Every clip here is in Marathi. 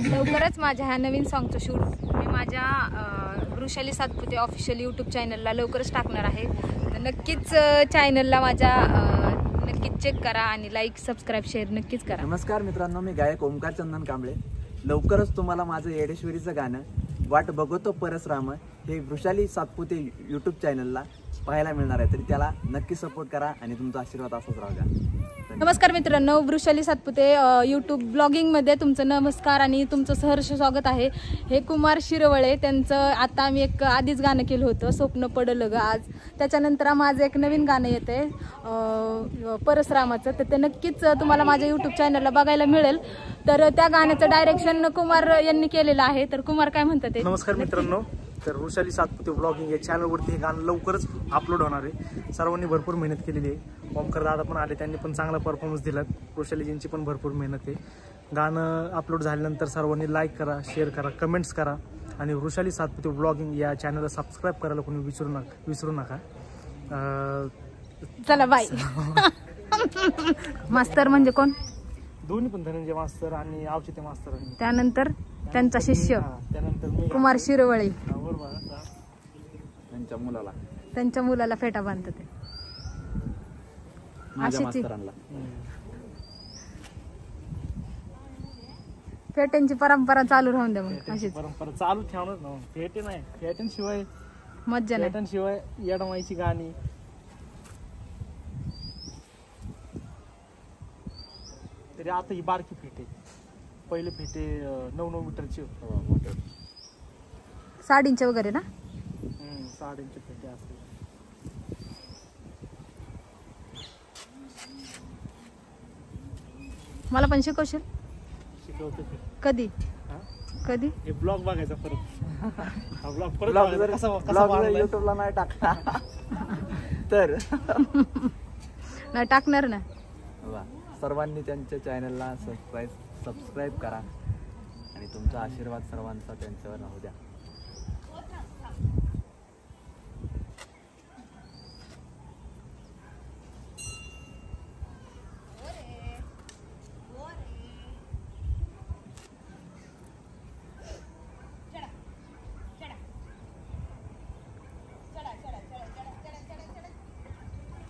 लवकरच माझ्या ह्या नवीन सॉन्गचं शूट मी माझ्या वृषाली सातपुते ऑफिशियल यूट्यूब चॅनलला लवकरच टाकणार आहे. तर नक्कीच चॅनलला माझ्या नक्कीच चेक करा आणि लाईक सबस्क्राईब शेअर नक्कीच करा. नमस्कार मित्रांनो, मी गायक ओमकार चंदन कांबळे. लवकरच तुम्हाला माझं येडेश्वरीचं गाणं वाट बघतो परसराम हे वृषाली सातपुते यूट्यूब चॅनलला पाहायला मिळणार आहे. तरी त्याला नक्की सपोर्ट करा आणि तुमचा आशीर्वाद असाच राहू द्या. नमस्कार मित्रांनो, वृषाली सातपुते यूट्यूब ब्लॉगिंगमध्ये तुमचं नमस्कार आणि तुमचं सहर्ष स्वागत आहे. हे कुमार शिरवळे त्यांचं आता आम्ही एक आधीच गाणं केलं होतं स्वप्न पडलं ग आज. त्याच्यानंतर माझं एक नवीन गाणं येते परसरामाचं, तर ते नक्कीच तुम्हाला माझ्या यूट्यूब चॅनलला बघायला मिळेल. तर त्या गाण्याचं डायरेक्शन कुमार यांनी केलेलं आहे. तर कुमार काय म्हणतात ते? नमस्कार मित्रांनो, तर वृषाली सातपुते ब्लॉगिंग या चॅनलवरती हे गाणं लवकरच अपलोड होणार आहे. सर्वांनी भरपूर मेहनत केलेली आहे. ओमकार दादा पण आले, त्यांनी पण चांगला परफॉर्मन्स दिला. वृषालीजींची पण भरपूर मेहनत आहे. गाणं अपलोड झाल्यानंतर सर्वांनी लाईक करा, शेअर करा, कमेंट्स करा आणि वृषाली सातपुते ब्लॉगिंग या चॅनलला सबस्क्राईब करायला कोणी विसरू नका. चला बाय. मास्तर म्हणजे कोण? दोन्ही पण धनंजय मास्तर आणि आवचिते मास्तर. त्यानंतर त्यांचा शिष्य त्यानंतर कुमार शिरवळे त्यांच्या मुलाला फेटा बांधतात ते. फेट्यांची परंपरा चालू राहून द्या. मग अशीच परंपरा चालू ठेवणार ना. फेटे नाही, फेट्यांशिवाय मज्जा नाही. फेट्यांशिवाय येडमाईची गाणी. तरी आता ही बारकी फेटे, पहिले फेटे 9-9 मीटरचे होते. साडींचे वगैरे ना. साडींचे फेटे असते. मला पण शिकवशील? शिकवते. कधी कधी? हे ब्लॉग बघायचा परत. हा ब्लॉग परत युट्यूबला नाही टाकला तर नाही टाकणार ना. सर्वांनी त्यांच्या चॅनलला सबस्क्राईब करा आणि तुमचा आशीर्वाद सर्वांचा त्यांच्यावर राहू द्या.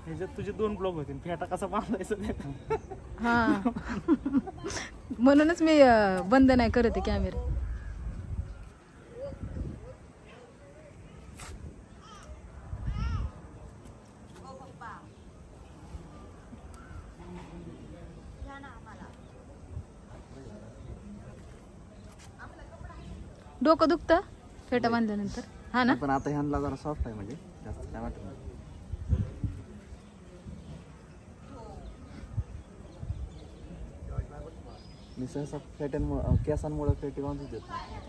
ह्याच्यात तुझे 2 ब्लॉग होते. फेटा कसा बांधायचा हा म्हणूनच मी बंद नाही करत कॅमेरा. डोकं दुखतं फेटा बांधल्यानंतर? हा ना. पण आता ह्यांना जरा सॉफ्ट आहे, म्हणजे जास्त काय वाटत नाही. मी सहसा केसांमुळे फेटी बांधू देत नाही.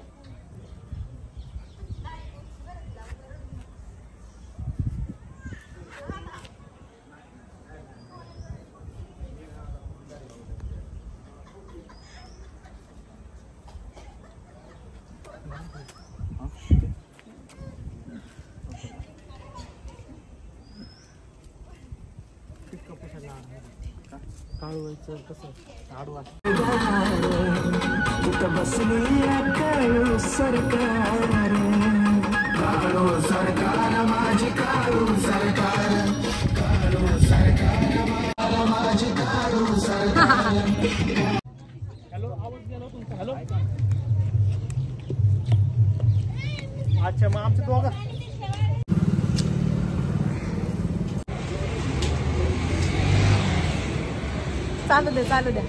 काळू व्हायचं कसं आडवा हॅलो, आवाज गेला तुमचा. हॅलो. अच्छा, मग आमच्या दोघं चालू द्या.